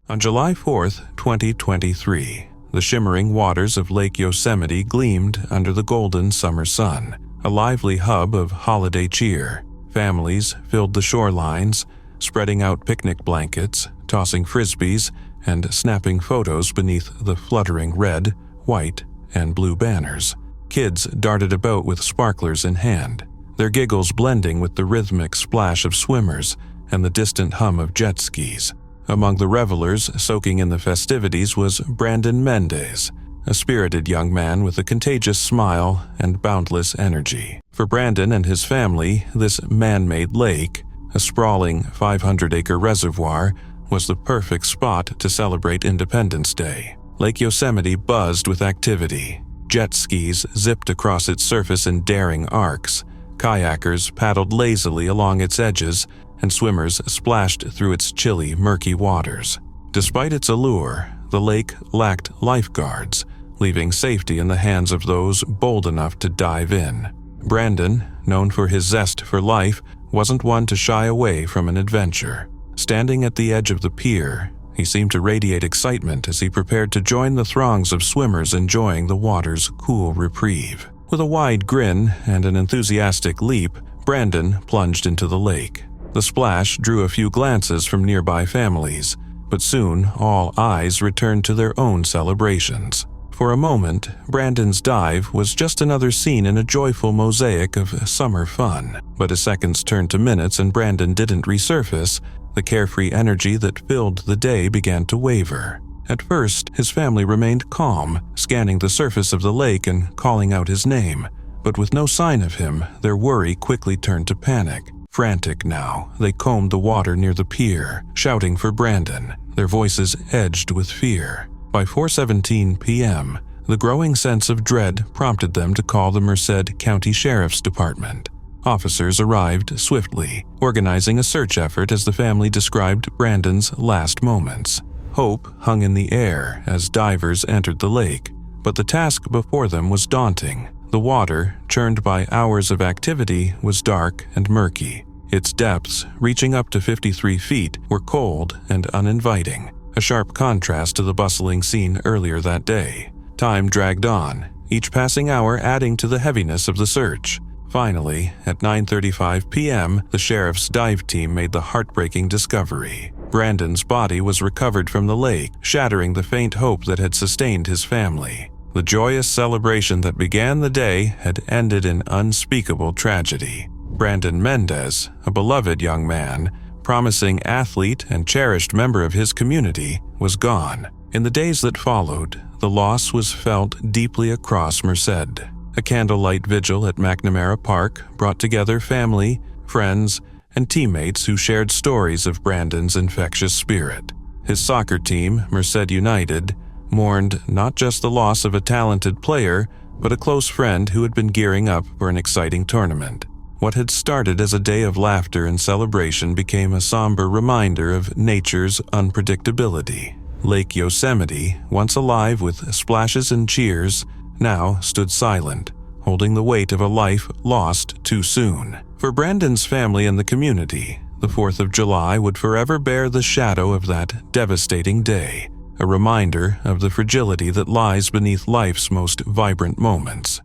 On July 4th, 2023, the shimmering waters of Lake Yosemite gleamed under the golden summer sun, a lively hub of holiday cheer. Families filled the shorelines, spreading out picnic blankets, tossing frisbees, and snapping photos beneath the fluttering red, white, and blue banners. Kids darted about with sparklers in hand, their giggles blending with the rhythmic splash of swimmers and the distant hum of jet skis. Among the revelers soaking in the festivities was Brandon Mendez, a spirited young man with a contagious smile and boundless energy. For Brandon and his family, this man-made lake, a sprawling 500-acre reservoir, was the perfect spot to celebrate Independence Day. Lake Yosemite buzzed with activity. Jet skis zipped across its surface in daring arcs, kayakers paddled lazily along its edges, and swimmers splashed through its chilly, murky waters. Despite its allure, the lake lacked lifeguards, leaving safety in the hands of those bold enough to dive in. Brandon, known for his zest for life, wasn't one to shy away from an adventure. Standing at the edge of the pier, he seemed to radiate excitement as he prepared to join the throngs of swimmers enjoying the water's cool reprieve. With a wide grin and an enthusiastic leap, Brandon plunged into the lake. The splash drew a few glances from nearby families, but soon all eyes returned to their own celebrations. For a moment, Brandon's dive was just another scene in a joyful mosaic of summer fun. But as seconds turned to minutes and Brandon didn't resurface, the carefree energy that filled the day began to waver. At first, his family remained calm, scanning the surface of the lake and calling out his name. But with no sign of him, their worry quickly turned to panic. Frantic now, they combed the water near the pier, shouting for Brandon, their voices edged with fear. By 4:17 p.m., the growing sense of dread prompted them to call the Merced County Sheriff's Department. Officers arrived swiftly, organizing a search effort as the family described Brandon's last moments. Hope hung in the air as divers entered the lake, but the task before them was daunting. The water, churned by hours of activity, was dark and murky. Its depths, reaching up to 53 feet, were cold and uninviting, a sharp contrast to the bustling scene earlier that day. Time dragged on, each passing hour adding to the heaviness of the search. Finally, at 9:35 p.m., the sheriff's dive team made the heartbreaking discovery. Brandon's body was recovered from the lake, shattering the faint hope that had sustained his family. The joyous celebration that began the day had ended in unspeakable tragedy. Brandon Mendez, a beloved young man, promising athlete and cherished member of his community, was gone. In the days that followed, the loss was felt deeply across Merced. A candlelight vigil at McNamara Park brought together family, friends, and teammates who shared stories of Brandon's infectious spirit. His soccer team, Merced United, mourned not just the loss of a talented player, but a close friend who had been gearing up for an exciting tournament. What had started as a day of laughter and celebration became a somber reminder of nature's unpredictability. Lake Yosemite, once alive with splashes and cheers, now stood silent, holding the weight of a life lost too soon. For Brandon's family and the community, the 4th of July would forever bear the shadow of that devastating day, a reminder of the fragility that lies beneath life's most vibrant moments.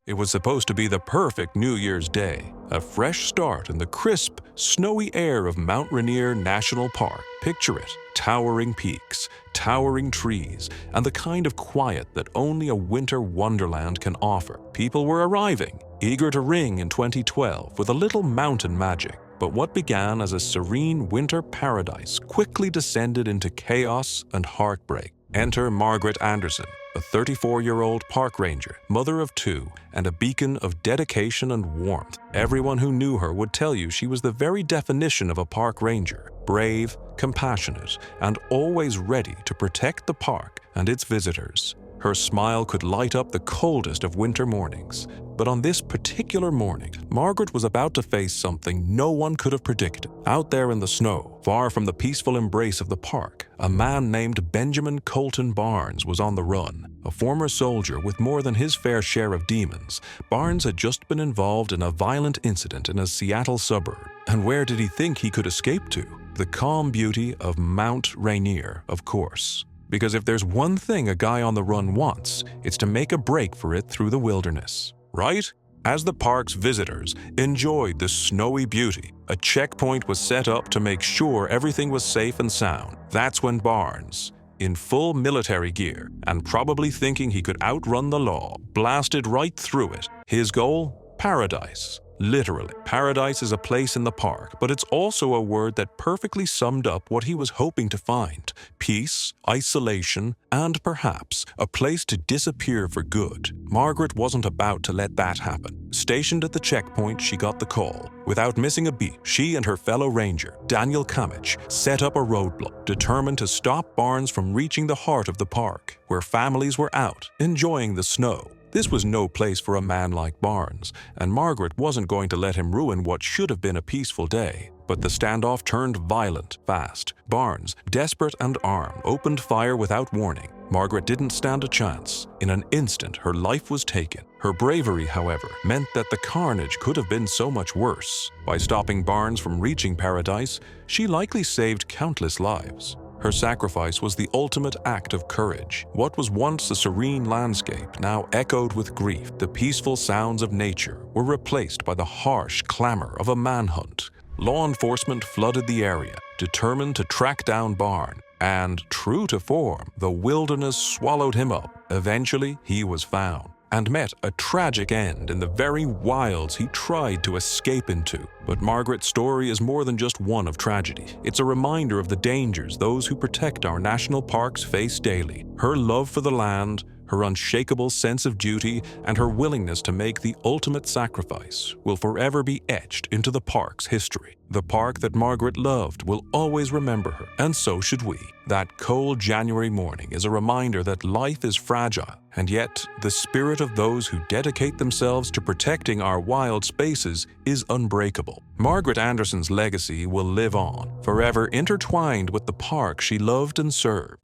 It was supposed to be the perfect New Year's Day, a fresh start in the crisp, snowy air of Mount Rainier National Park. Picture it, towering peaks, towering trees, and the kind of quiet that only a winter wonderland can offer. People were arriving, eager to ring in 2012 with a little mountain magic. But what began as a serene winter paradise quickly descended into chaos and heartbreak. Enter Margaret Anderson, a 34-year-old park ranger, mother of 2, and a beacon of dedication and warmth. Everyone who knew her would tell you she was the very definition of a park ranger, brave, compassionate, and always ready to protect the park and its visitors. Her smile could light up the coldest of winter mornings. But on this particular morning, Margaret was about to face something no one could have predicted. Out there in the snow, far from the peaceful embrace of the park, a man named Benjamin Colton Barnes was on the run. A former soldier with more than his fair share of demons, Barnes had just been involved in a violent incident in a Seattle suburb. And where did he think he could escape to? The calm beauty of Mount Rainier, of course. Because if there's one thing a guy on the run wants, it's to make a break for it through the wilderness. Right? As the park's visitors enjoyed the snowy beauty, a checkpoint was set up to make sure everything was safe and sound. That's when Barnes, in full military gear and probably thinking he could outrun the law, blasted right through it. His goal? Paradise. Literally, paradise is a place in the park, but it's also a word that perfectly summed up what he was hoping to find: peace, isolation, and perhaps a place to disappear for good. Margaret wasn't about to let that happen. Stationed at the checkpoint, she got the call. Without missing a beat, she and her fellow ranger, Daniel Kamich, set up a roadblock, determined to stop Barnes from reaching the heart of the park, where families were out, enjoying the snow. This was no place for a man like Barnes, and Margaret wasn't going to let him ruin what should have been a peaceful day. But the standoff turned violent fast. Barnes, desperate and armed, opened fire without warning. Margaret didn't stand a chance. In an instant, her life was taken. Her bravery, however, meant that the carnage could have been so much worse. By stopping Barnes from reaching paradise, she likely saved countless lives. Her sacrifice was the ultimate act of courage. What was once a serene landscape now echoed with grief. The peaceful sounds of nature were replaced by the harsh clamor of a manhunt. Law enforcement flooded the area, determined to track down Barnes. And, true to form, the wilderness swallowed him up. Eventually, he was found and met a tragic end in the very wilds he tried to escape into. But Margaret's story is more than just one of tragedy. It's a reminder of the dangers those who protect our national parks face daily. Her love for the land, her unshakable sense of duty, and her willingness to make the ultimate sacrifice will forever be etched into the park's history. The park that Margaret loved will always remember her, and so should we. That cold January morning is a reminder that life is fragile, and yet the spirit of those who dedicate themselves to protecting our wild spaces is unbreakable. Margaret Anderson's legacy will live on, forever intertwined with the park she loved and served.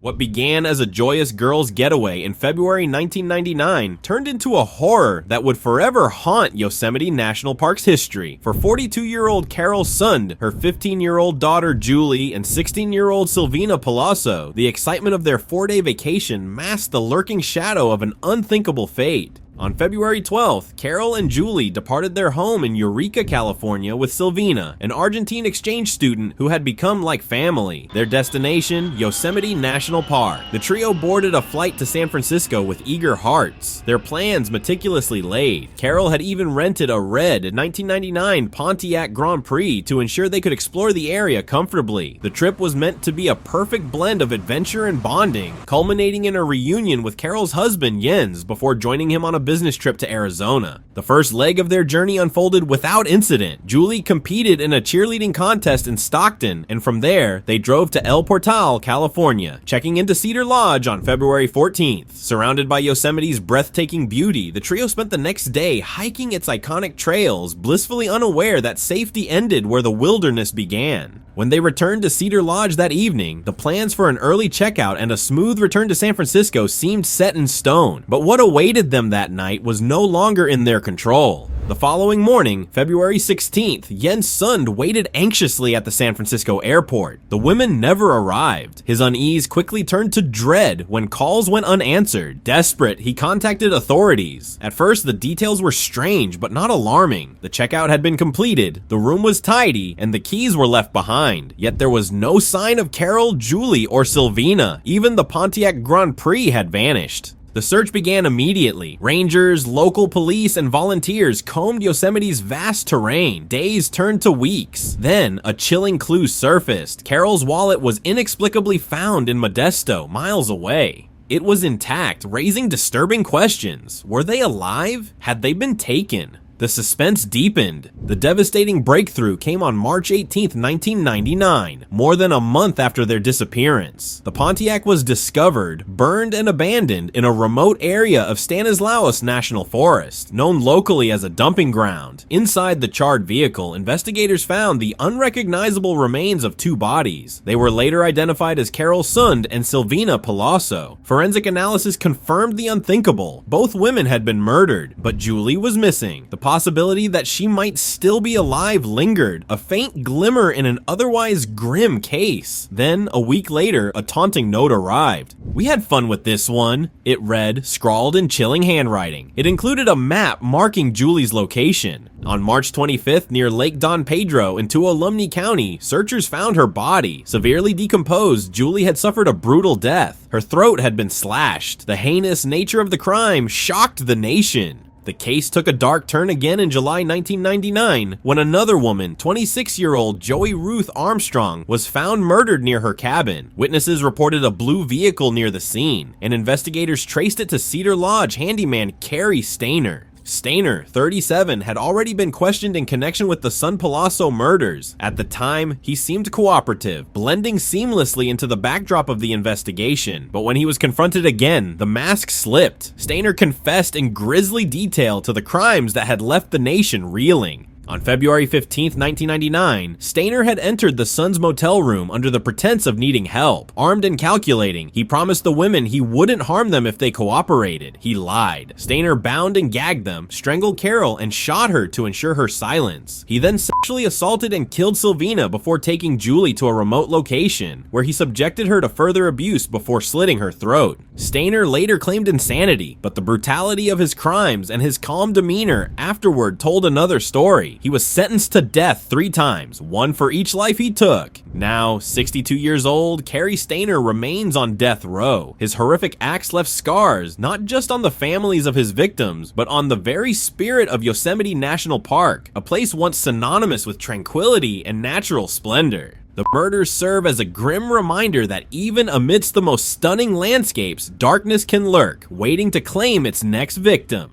What began as a joyous girls' getaway in February 1999 turned into a horror that would forever haunt Yosemite National Park's history. For 42-year-old Carol Sund, her 15-year-old daughter Julie, and 16-year-old Silvina Palazzo, the excitement of their 4-day vacation masked the lurking shadow of an unthinkable fate. On February 12th, Carol and Julie departed their home in Eureka, California with Silvina, an Argentine exchange student who had become like family. Their destination, Yosemite National Park. The trio boarded a flight to San Francisco with eager hearts, their plans meticulously laid. Carol had even rented a red 1999 Pontiac Grand Prix to ensure they could explore the area comfortably. The trip was meant to be a perfect blend of adventure and bonding, culminating in a reunion with Carol's husband Jens before joining him on a business trip to Arizona. The first leg of their journey unfolded without incident. Julie competed in a cheerleading contest in Stockton, and from there, they drove to El Portal, California, checking into Cedar Lodge on February 14th. Surrounded by Yosemite's breathtaking beauty, the trio spent the next day hiking its iconic trails, blissfully unaware that safety ended where the wilderness began. When they returned to Cedar Lodge that evening, the plans for an early checkout and a smooth return to San Francisco seemed set in stone. But what awaited them that night was no longer in their control. The following morning, February 16th, Jens Sund waited anxiously at the San Francisco airport. The women never arrived. His unease quickly turned to dread when calls went unanswered. Desperate, he contacted authorities. At first, the details were strange but not alarming. The checkout had been completed, the room was tidy, and the keys were left behind. Yet there was no sign of Carol, Julie, or Silvina. Even the Pontiac Grand Prix had vanished. The search began immediately. Rangers, local police, and volunteers combed Yosemite's vast terrain. Days turned to weeks. Then, a chilling clue surfaced. Carol's wallet was inexplicably found in Modesto, miles away. It was intact, raising disturbing questions. Were they alive? Had they been taken? The suspense deepened. The devastating breakthrough came on March 18, 1999, more than a month after their disappearance. The Pontiac was discovered, burned, and abandoned in a remote area of Stanislaus National Forest, known locally as a dumping ground. Inside the charred vehicle, investigators found the unrecognizable remains of 2 bodies. They were later identified as Carol Sund and Silvina Palazzo. Forensic analysis confirmed the unthinkable. Both women had been murdered, but Julie was missing. The possibility that she might still be alive lingered, a faint glimmer in an otherwise grim case. Then, a week later, a taunting note arrived. "We had fun with this one," it read, scrawled in chilling handwriting. It included a map marking Julie's location. On March 25th, near Lake Don Pedro in Tuolumne County, searchers found her body. Severely decomposed, Julie had suffered a brutal death. Her throat had been slashed. The heinous nature of the crime shocked the nation. The case took a dark turn again in July 1999 when another woman, 26-year-old Joey Ruth Armstrong, was found murdered near her cabin. Witnesses reported a blue vehicle near the scene, and investigators traced it to Cedar Lodge handyman Carrie Stainer. Stainer, 37, had already been questioned in connection with the Sund Palazzo murders. At the time, he seemed cooperative, blending seamlessly into the backdrop of the investigation. But when he was confronted again, the mask slipped. Stainer confessed in grisly detail to the crimes that had left the nation reeling. On February 15, 1999, Stainer had entered the Sund's motel room under the pretense of needing help. Armed and calculating, he promised the women he wouldn't harm them if they cooperated. He lied. Stainer bound and gagged them, strangled Carol, and shot her to ensure her silence. He then sexually assaulted and killed Silvina before taking Julie to a remote location, where he subjected her to further abuse before slitting her throat. Stainer later claimed insanity, but the brutality of his crimes and his calm demeanor afterward told another story. He was sentenced to death 3 times, one for each life he took. Now, 62 years old, Carrie Stainer remains on death row. His horrific acts left scars, not just on the families of his victims, but on the very spirit of Yosemite National Park, a place once synonymous with tranquility and natural splendor. The murders serve as a grim reminder that even amidst the most stunning landscapes, darkness can lurk, waiting to claim its next victim.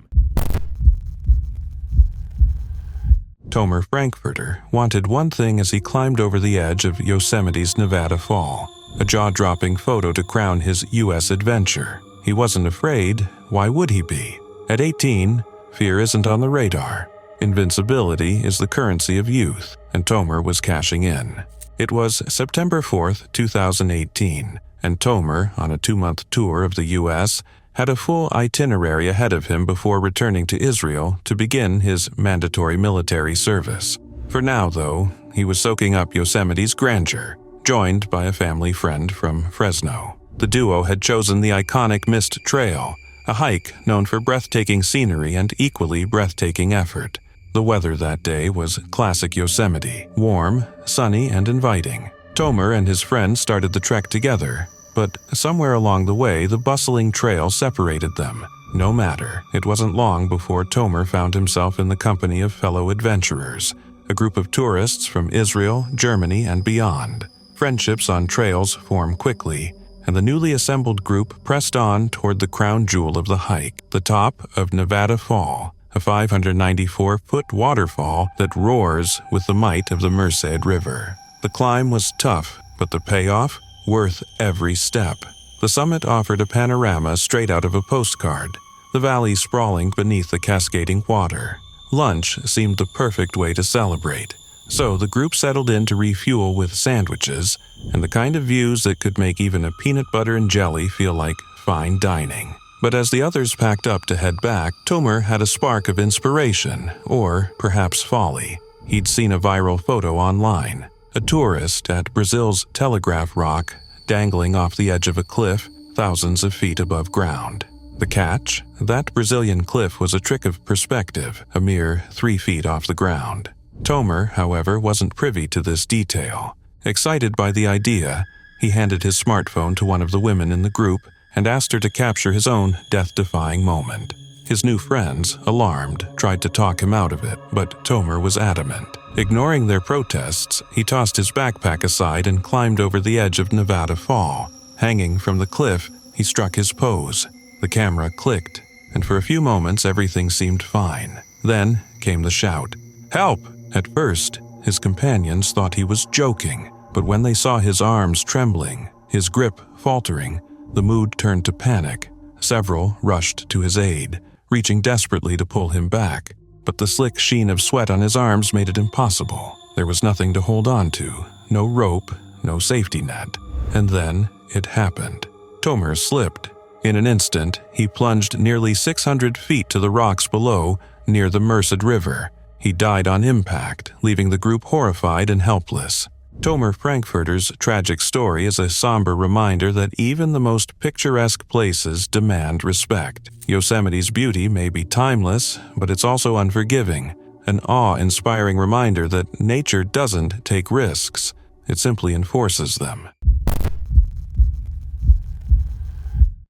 Tomer Frankfurter wanted one thing as he climbed over the edge of Yosemite's Nevada Fall, a jaw-dropping photo to crown his U.S. adventure. He wasn't afraid. Why would he be? At 18, fear isn't on the radar. Invincibility is the currency of youth, and Tomer was cashing in. It was September 4th, 2018, and Tomer, on a 2-month tour of the U.S., had a full itinerary ahead of him before returning to Israel to begin his mandatory military service. For now, though, he was soaking up Yosemite's grandeur, joined by a family friend from Fresno. The duo had chosen the iconic Mist Trail, a hike known for breathtaking scenery and equally breathtaking effort. The weather that day was classic Yosemite, warm, sunny, and inviting. Tomer and his friend started the trek together, but somewhere along the way, the bustling trail separated them. No matter, it wasn't long before Tomer found himself in the company of fellow adventurers, a group of tourists from Israel, Germany, and beyond. Friendships on trails form quickly, and the newly assembled group pressed on toward the crown jewel of the hike, the top of Nevada Fall, a 594-foot waterfall that roars with the might of the Merced River. The climb was tough, but the payoff? Worth every step. The summit offered a panorama straight out of a postcard, the valley sprawling beneath the cascading water. Lunch seemed the perfect way to celebrate, so the group settled in to refuel with sandwiches and the kind of views that could make even a peanut butter and jelly feel like fine dining. But as the others packed up to head back, Tomer had a spark of inspiration, or perhaps folly. He'd seen a viral photo online, a tourist at Brazil's Telegraph Rock dangling off the edge of a cliff thousands of feet above ground. The catch? That Brazilian cliff was a trick of perspective, a mere 3 feet off the ground. Tomer, however, wasn't privy to this detail. Excited by the idea, he handed his smartphone to one of the women in the group and asked her to capture his own death-defying moment. His new friends, alarmed, tried to talk him out of it, but Tomer was adamant. Ignoring their protests, he tossed his backpack aside and climbed over the edge of Nevada Fall. Hanging from the cliff, he struck his pose. The camera clicked, and for a few moments everything seemed fine. Then came the shout, "Help!" At first, his companions thought he was joking, but when they saw his arms trembling, his grip faltering, the mood turned to panic. Several rushed to his aid, reaching desperately to pull him back, but the slick sheen of sweat on his arms made it impossible. There was nothing to hold on to, no rope, no safety net. And then it happened. Tomer slipped. In an instant, he plunged nearly 600 feet to the rocks below, near the Merced River. He died on impact, leaving the group horrified and helpless. Tomer Frankfurter's tragic story is a somber reminder that even the most picturesque places demand respect. Yosemite's beauty may be timeless, but it's also unforgiving, an awe-inspiring reminder that nature doesn't take risks, it simply enforces them.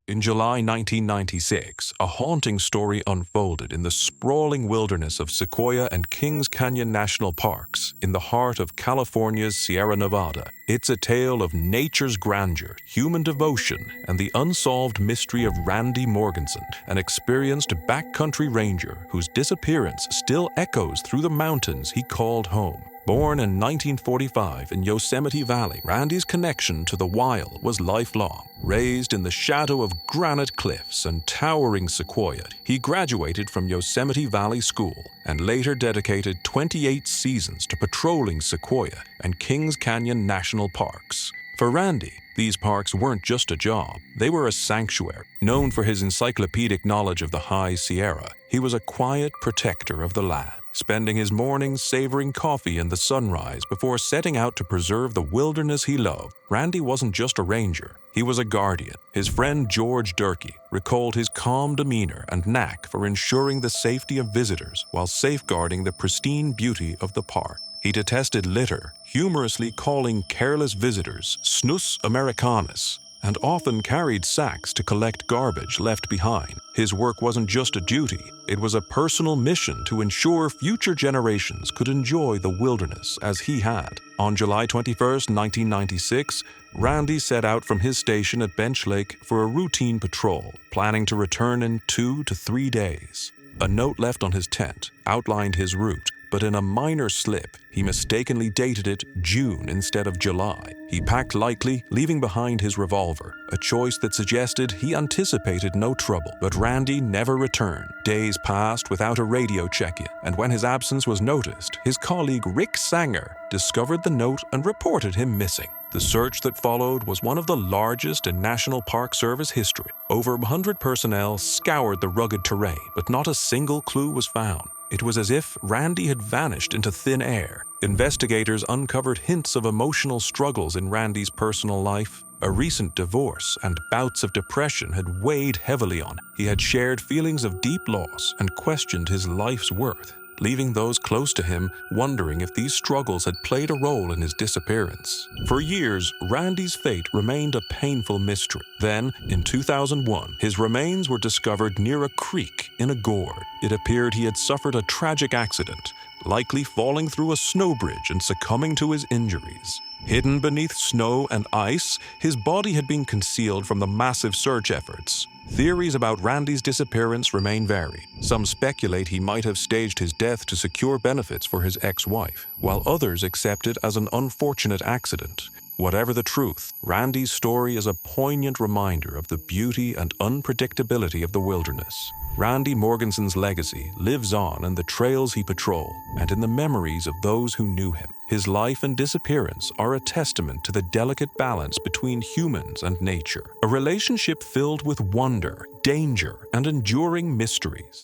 In July 1996, a haunting story unfolded in the sprawling wilderness of Sequoia and Kings Canyon National Parks in the heart of California's Sierra Nevada. It's a tale of nature's grandeur, human devotion, and the unsolved mystery of Randy Morgansson, an experienced backcountry ranger whose disappearance still echoes through the mountains he called home. Born in 1945 in Yosemite Valley, Randy's connection to the wild was lifelong. Raised in the shadow of granite cliffs and towering sequoia, he graduated from Yosemite Valley School and later dedicated 28 seasons to patrolling Sequoia and Kings Canyon National Parks. For Randy, these parks weren't just a job, they were a sanctuary. Known for his encyclopedic knowledge of the High Sierra, he was a quiet protector of the land, spending his mornings savoring coffee in the sunrise before setting out to preserve the wilderness he loved. Randy wasn't just a ranger, he was a guardian. His friend George Durkee recalled his calm demeanor and knack for ensuring the safety of visitors while safeguarding the pristine beauty of the park. He detested litter, humorously calling careless visitors snus americanus, and often carried sacks to collect garbage left behind. His work wasn't just a duty, it was a personal mission to ensure future generations could enjoy the wilderness as he had. On July 21, 1996, Randy set out from his station at Bench Lake for a routine patrol, planning to return in 2 to 3 days. A note left on his tent outlined his route, but in a minor slip, he mistakenly dated it June instead of July. He packed lightly, leaving behind his revolver, a choice that suggested he anticipated no trouble. But Randy never returned. Days passed without a radio check-in, and when his absence was noticed, his colleague Rick Sanger discovered the note and reported him missing. The search that followed was one of the largest in National Park Service history. Over 100 personnel scoured the rugged terrain, but not a single clue was found. It was as if Randy had vanished into thin air. Investigators uncovered hints of emotional struggles in Randy's personal life. A recent divorce and bouts of depression had weighed heavily on him. He had shared feelings of deep loss and questioned his life's worth, leaving those close to him wondering if these struggles had played a role in his disappearance. For years, Randy's fate remained a painful mystery. Then, in 2001, his remains were discovered near a creek in a gorge. It appeared he had suffered a tragic accident, likely falling through a snow bridge and succumbing to his injuries. Hidden beneath snow and ice, his body had been concealed from the massive search efforts. Theories about Randy's disappearance remain varied. Some speculate he might have staged his death to secure benefits for his ex-wife, while others accept it as an unfortunate accident. Whatever the truth, Randy's story is a poignant reminder of the beauty and unpredictability of the wilderness. Randy Morgansson's legacy lives on in the trails he patrolled and in the memories of those who knew him. His life and disappearance are a testament to the delicate balance between humans and nature, a relationship filled with wonder, danger, and enduring mysteries.